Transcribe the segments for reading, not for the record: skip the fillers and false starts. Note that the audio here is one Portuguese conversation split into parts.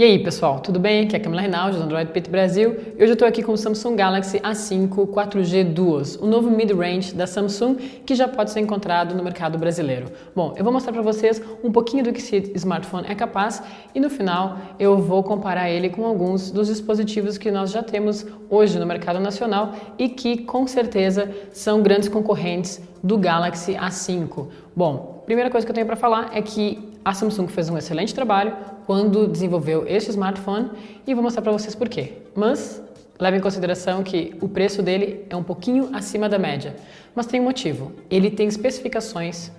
E aí pessoal, tudo bem? Aqui é a Camila Reinaldi do Android Pit Brasil e hoje eu estou aqui com o Samsung Galaxy A5 4G Duos, o novo mid-range da Samsung que já pode ser encontrado no mercado brasileiro. Bom, eu vou mostrar para vocês um pouquinho do que esse smartphone é capaz e no final eu vou comparar ele com alguns dos dispositivos que nós já temos hoje no mercado nacional e que com certeza são grandes concorrentes do Galaxy A5. Bom, a primeira coisa que eu tenho para falar é que a Samsung fez um excelente trabalho quando desenvolveu este smartphone e vou mostrar para vocês por quê. Mas leve em consideração que o preço dele é um pouquinho acima da média, mas tem um motivo. Ele tem especificações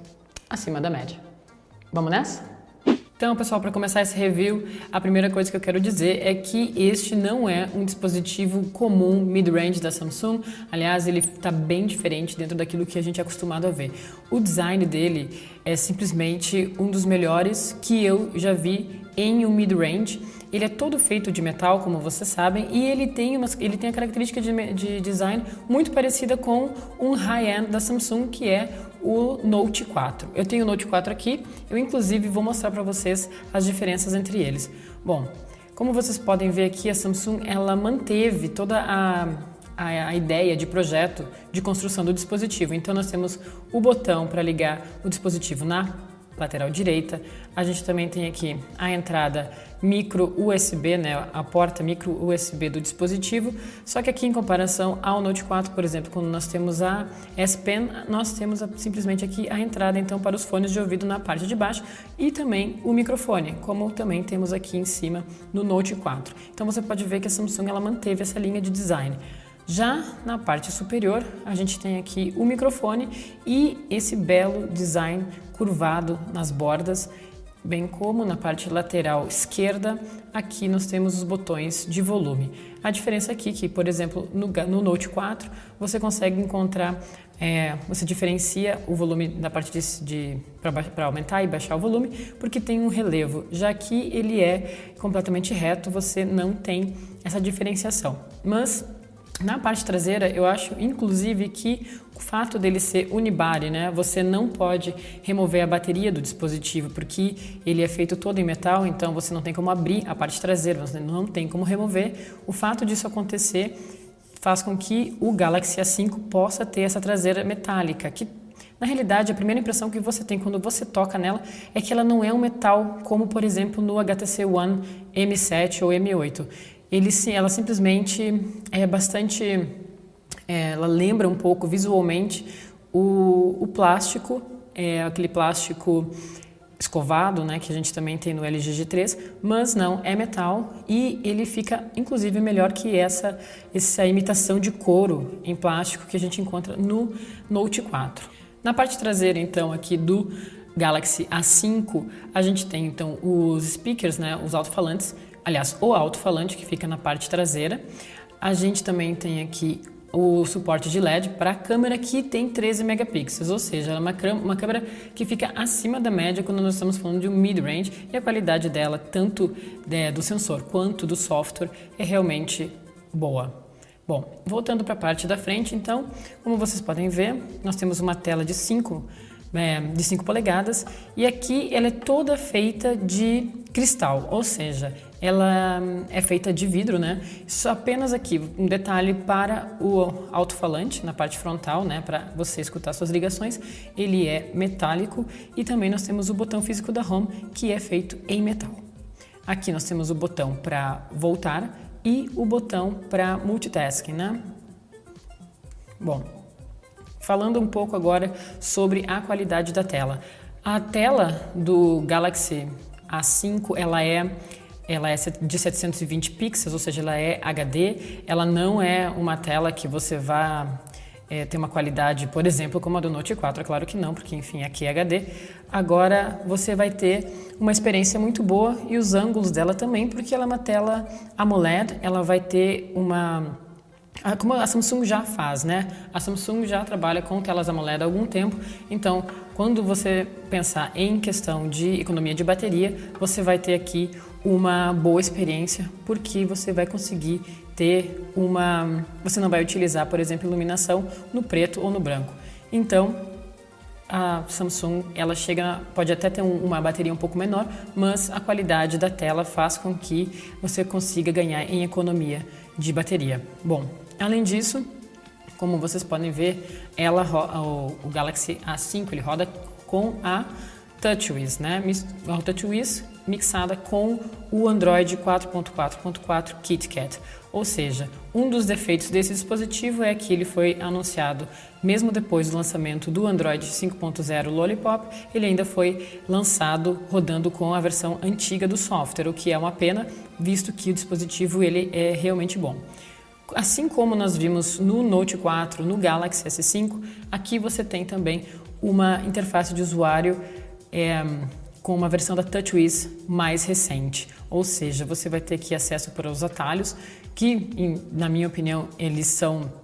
acima da média. Vamos nessa? Então, pessoal, para começar esse review, a primeira coisa que eu quero dizer é que este não é um dispositivo comum mid-range da Samsung. Aliás, ele está bem diferente dentro daquilo que a gente é acostumado a ver. O design dele é simplesmente um dos melhores que eu já vi em um mid-range. Ele é todo feito de metal, como vocês sabem, e ele tem a característica de design muito parecida com um high-end da Samsung, que é o Note 4. Eu tenho o Note 4 aqui, eu inclusive vou mostrar para vocês as diferenças entre eles. Bom, como vocês podem ver aqui, a Samsung ela manteve toda a ideia de projeto de construção do dispositivo. Então nós temos o botão para ligar o dispositivo na lateral direita. A gente também tem aqui a entrada micro USB, né, a porta micro USB do dispositivo, só que aqui em comparação ao Note 4, por exemplo, quando nós temos a S Pen, nós temos simplesmente aqui a entrada então para os fones de ouvido na parte de baixo e também o microfone, como também temos aqui em cima no Note 4. Então você pode ver que a Samsung ela manteve essa linha de design. Já na parte superior, a gente tem aqui o microfone e esse belo design curvado nas bordas, bem como na parte lateral esquerda, aqui nós temos os botões de volume. A diferença aqui é que, por exemplo, no Note 4, você consegue encontrar, você diferencia o volume da parte para aumentar e baixar o volume, porque tem um relevo. Já aqui ele é completamente reto, você não tem essa diferenciação. Mas na parte traseira, eu acho, inclusive, que o fato dele ser unibody, né, você não pode remover a bateria do dispositivo, porque ele é feito todo em metal, então você não tem como abrir a parte traseira, você não tem como remover. O fato disso acontecer faz com que o Galaxy A5 possa ter essa traseira metálica, que na realidade a primeira impressão que você tem quando você toca nela é que ela não é um metal como, por exemplo, no HTC One M7 ou M8. Ela simplesmente é bastante, ela lembra um pouco visualmente o plástico, aquele plástico escovado, né, que a gente também tem no LG G3, mas não, é metal e ele fica inclusive melhor que essa imitação de couro em plástico que a gente encontra no Note 4. Na parte traseira então aqui do Galaxy A5, a gente tem então os speakers, né, os alto-falantes. Aliás, o alto-falante que fica na parte traseira. A gente também tem aqui o suporte de LED para a câmera que tem 13 megapixels, ou seja, ela é uma câmera que fica acima da média quando nós estamos falando de um mid-range e a qualidade dela, tanto do sensor quanto do software, é realmente boa. Bom, voltando para a parte da frente, então, como vocês podem ver, nós temos uma tela de 5 polegadas e aqui ela é toda feita de cristal, ou seja, ela é feita de vidro, né? Só apenas aqui um detalhe para o alto-falante na parte frontal, né? Para você escutar suas ligações, ele é metálico e também nós temos o botão físico da Home que é feito em metal. Aqui nós temos o botão para voltar e o botão para multitasking, né? Bom, falando um pouco agora sobre a qualidade da tela. A tela do Galaxy A5, ela é de 720 pixels, ou seja, ela é HD, ela não é uma tela que você vá ter uma qualidade, por exemplo, como a do Note 4, é claro que não, porque enfim, aqui é HD. Agora você vai ter uma experiência muito boa e os ângulos dela também, porque ela é uma tela AMOLED, ela vai ter como a Samsung já faz, né? A Samsung já trabalha com telas AMOLED há algum tempo, então quando você pensar em questão de economia de bateria, você vai ter aqui uma boa experiência, porque você vai conseguir ter você não vai utilizar, por exemplo, iluminação no preto ou no branco. Então, a Samsung ela pode até ter uma bateria um pouco menor, mas a qualidade da tela faz com que você consiga ganhar em economia de bateria. Bom, além disso, como vocês podem ver, o Galaxy A5 ele roda com a TouchWiz, né? A TouchWiz mixada com o Android 4.4.4 KitKat. Ou seja, um dos defeitos desse dispositivo é que ele foi anunciado mesmo depois do lançamento do Android 5.0 Lollipop, ele ainda foi lançado rodando com a versão antiga do software, o que é uma pena, visto que o dispositivo ele é realmente bom. Assim como nós vimos no Note 4, no Galaxy S5, aqui você tem também uma interface de usuário com uma versão da TouchWiz mais recente, ou seja, você vai ter aqui acesso para os atalhos, que na minha opinião eles são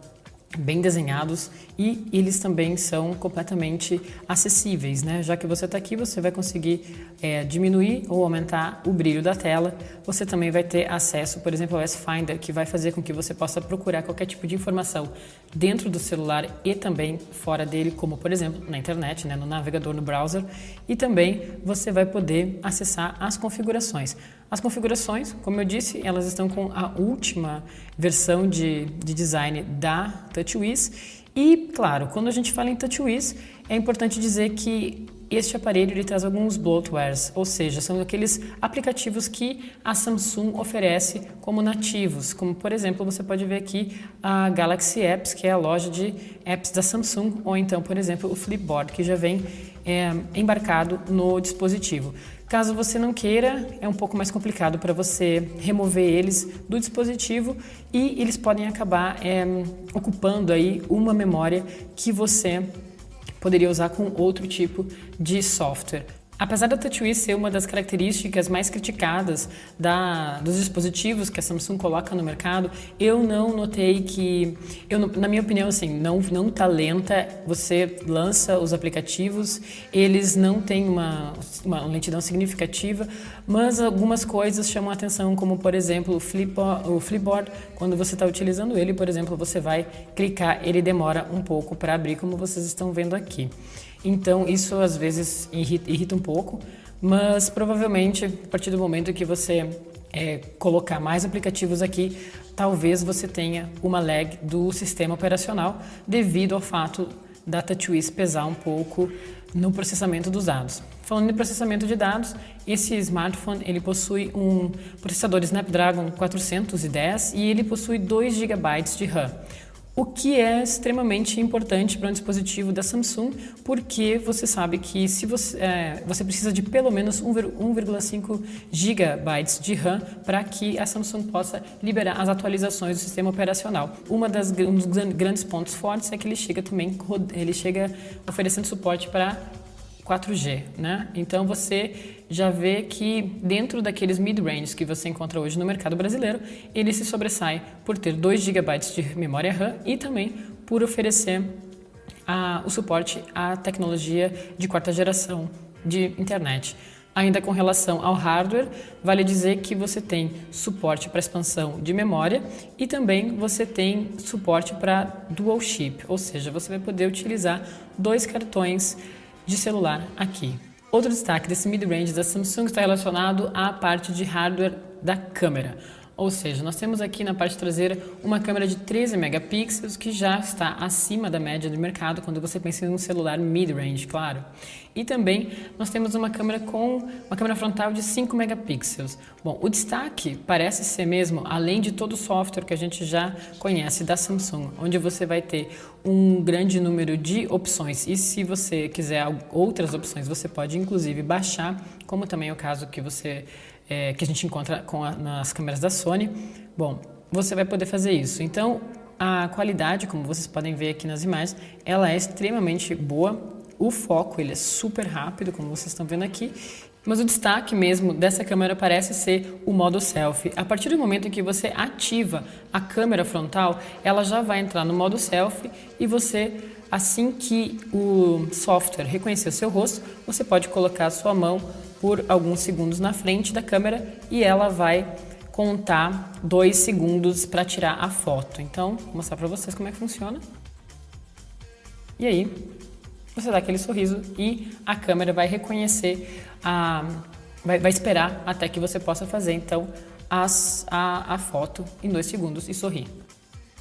bem desenhados e eles também são completamente acessíveis, né? Já que você está aqui, você vai conseguir diminuir ou aumentar o brilho da tela. Você também vai ter acesso, por exemplo, ao S-Finder, que vai fazer com que você possa procurar qualquer tipo de informação dentro do celular e também fora dele, como por exemplo na internet, né? No navegador, no browser. E também você vai poder acessar as configurações. As configurações, como eu disse, elas estão com a última versão de design da TouchWiz. E, claro, quando a gente fala em TouchWiz, é importante dizer que este aparelho ele traz alguns bloatwares, ou seja, são aqueles aplicativos que a Samsung oferece como nativos, como por exemplo, você pode ver aqui a Galaxy Apps, que é a loja de apps da Samsung, ou então, por exemplo, o Flipboard, que já vem embarcado no dispositivo. Caso você não queira, é um pouco mais complicado para você remover eles do dispositivo e eles podem acabar ocupando aí uma memória que você poderia usar com outro tipo de software. Apesar da TouchWiz ser uma das características mais criticadas dos dispositivos que a Samsung coloca no mercado, eu não notei que, na minha opinião, assim, não tá lenta. Você lança os aplicativos, eles não têm uma lentidão significativa, mas algumas coisas chamam a atenção, como por exemplo o Flipboard. Quando você está utilizando ele, por exemplo, você vai clicar, ele demora um pouco para abrir, como vocês estão vendo aqui. Então, isso às vezes irrita um pouco, mas provavelmente a partir do momento que você colocar mais aplicativos aqui, talvez você tenha uma lag do sistema operacional devido ao fato da TouchWiz pesar um pouco no processamento dos dados. Falando em processamento de dados, esse smartphone ele possui um processador Snapdragon 410 e ele possui 2 GB de RAM. O que é extremamente importante para um dispositivo da Samsung, porque você sabe que se você precisa de pelo menos 1,5 GB de RAM para que a Samsung possa liberar as atualizações do sistema operacional. Um dos grandes pontos fortes é que ele chega oferecendo suporte para 4G, né? Então você já vê que dentro daqueles mid-range que você encontra hoje no mercado brasileiro, ele se sobressai por ter 2 GB de memória RAM e também por oferecer o suporte à tecnologia de quarta geração de internet. Ainda com relação ao hardware, vale dizer que você tem suporte para expansão de memória e também você tem suporte para dual chip, ou seja, você vai poder utilizar 2 cartões de celular aqui. Outro destaque desse mid-range da Samsung está relacionado à parte de hardware da câmera. Ou seja, nós temos aqui na parte traseira uma câmera de 13 megapixels que já está acima da média do mercado quando você pensa em um celular mid-range, claro. E também nós temos uma câmera frontal de 5 megapixels. Bom, o destaque parece ser mesmo, além de todo o software que a gente já conhece da Samsung, onde você vai ter um grande número de opções e se você quiser outras opções, você pode inclusive baixar, como também é o caso que a gente encontra nas câmeras da Sony. Bom, você vai poder fazer isso. Então, a qualidade, como vocês podem ver aqui nas imagens, ela é extremamente boa. O foco, ele é super rápido, como vocês estão vendo aqui. Mas o destaque mesmo dessa câmera parece ser o modo selfie. A partir do momento em que você ativa a câmera frontal, ela já vai entrar no modo selfie e você, assim que o software reconhecer o seu rosto, você pode colocar a sua mão por alguns segundos na frente da câmera e ela vai contar 2 segundos para tirar a foto. Então, vou mostrar para vocês como é que funciona. E aí, você dá aquele sorriso e a câmera vai reconhecer, vai esperar até que você possa fazer então a foto em 2 segundos e sorrir.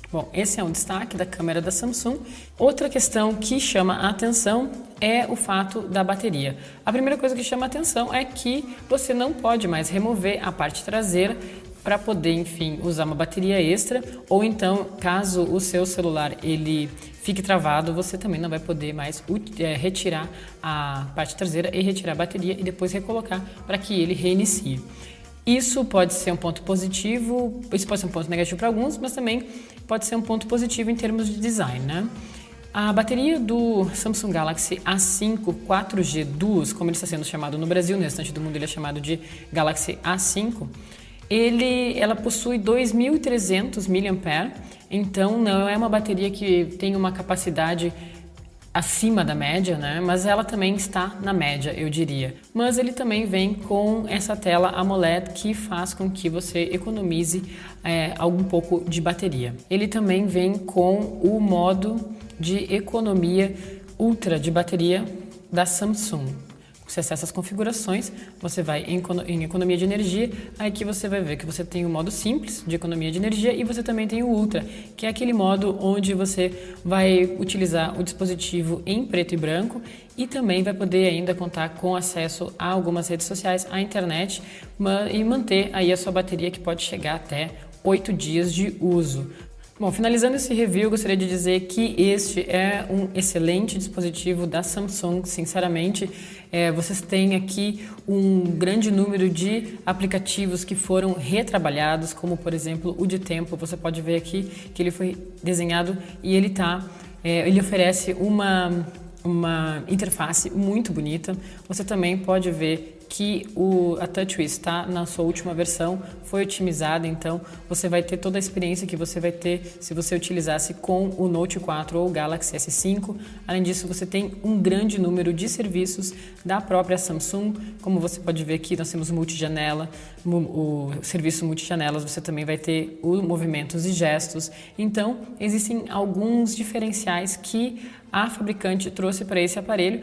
Bom, esse é um destaque da câmera da Samsung. Outra questão que chama a atenção é o fato da bateria. A primeira coisa que chama a atenção é que você não pode mais remover a parte traseira para poder, enfim, usar uma bateria extra, ou então, caso o seu celular ele fique travado, você também não vai poder mais retirar a parte traseira e retirar a bateria e depois recolocar para que ele reinicie. Isso pode ser um ponto positivo, isso pode ser um ponto negativo para alguns, mas também pode ser um ponto positivo em termos de design, né? A bateria do Samsung Galaxy A5 4G Duos, como ele está sendo chamado no Brasil, no restante do mundo ele é chamado de Galaxy A5, ela possui 2.300 mAh, então não é uma bateria que tem uma capacidade acima da média, né? Mas ela também está na média, eu diria. Mas ele também vem com essa tela AMOLED que faz com que você economize algum pouco de bateria. Ele também vem com o modo de economia ultra de bateria da Samsung. Você acessa as configurações, você vai em economia de energia, aí que você vai ver que você tem o modo simples de economia de energia e você também tem o Ultra, que é aquele modo onde você vai utilizar o dispositivo em preto e branco e também vai poder ainda contar com acesso a algumas redes sociais, à internet e manter aí a sua bateria que pode chegar até 8 dias de uso. Bom, finalizando esse review, eu gostaria de dizer que este é um excelente dispositivo da Samsung, sinceramente. Vocês têm aqui um grande número de aplicativos que foram retrabalhados, como por exemplo o de tempo. Você pode ver aqui que ele foi desenhado e ele oferece uma interface muito bonita. Você também pode ver que a TouchWiz está na sua última versão, foi otimizada, então você vai ter toda a experiência que você vai ter se você utilizasse com o Note 4 ou o Galaxy S5. Além disso, você tem um grande número de serviços da própria Samsung, como você pode ver aqui, nós temos multijanela, o serviço multijanelas, você também vai ter os movimentos e gestos. Então, existem alguns diferenciais que a fabricante trouxe para esse aparelho,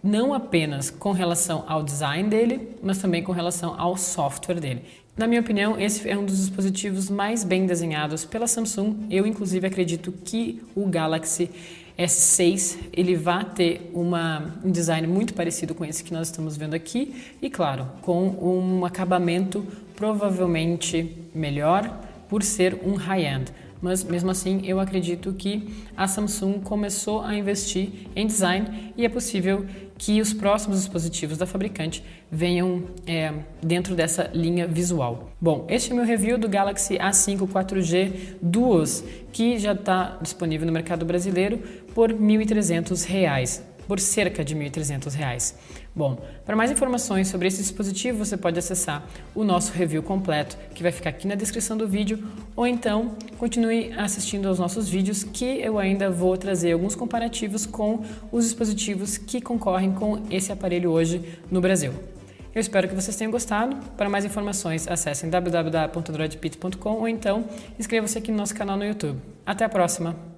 não apenas com relação ao design dele, mas também com relação ao software dele. Na minha opinião, esse é um dos dispositivos mais bem desenhados pela Samsung. Eu, inclusive, acredito que o Galaxy S6 ele vai ter um design muito parecido com esse que nós estamos vendo aqui e, claro, com um acabamento provavelmente melhor por ser um high-end. Mas mesmo assim eu acredito que a Samsung começou a investir em design e é possível que os próximos dispositivos da fabricante venham dentro dessa linha visual. Bom, este é meu review do Galaxy A5 4G Duos, que já está disponível no mercado brasileiro por R$ 1.300. Por cerca de R$ 1.300. Bom, para mais informações sobre esse dispositivo, você pode acessar o nosso review completo, que vai ficar aqui na descrição do vídeo, ou então continue assistindo aos nossos vídeos, que eu ainda vou trazer alguns comparativos com os dispositivos que concorrem com esse aparelho hoje no Brasil. Eu espero que vocês tenham gostado. Para mais informações, acessem www.androidpit.com ou então inscreva-se aqui no nosso canal no YouTube. Até a próxima!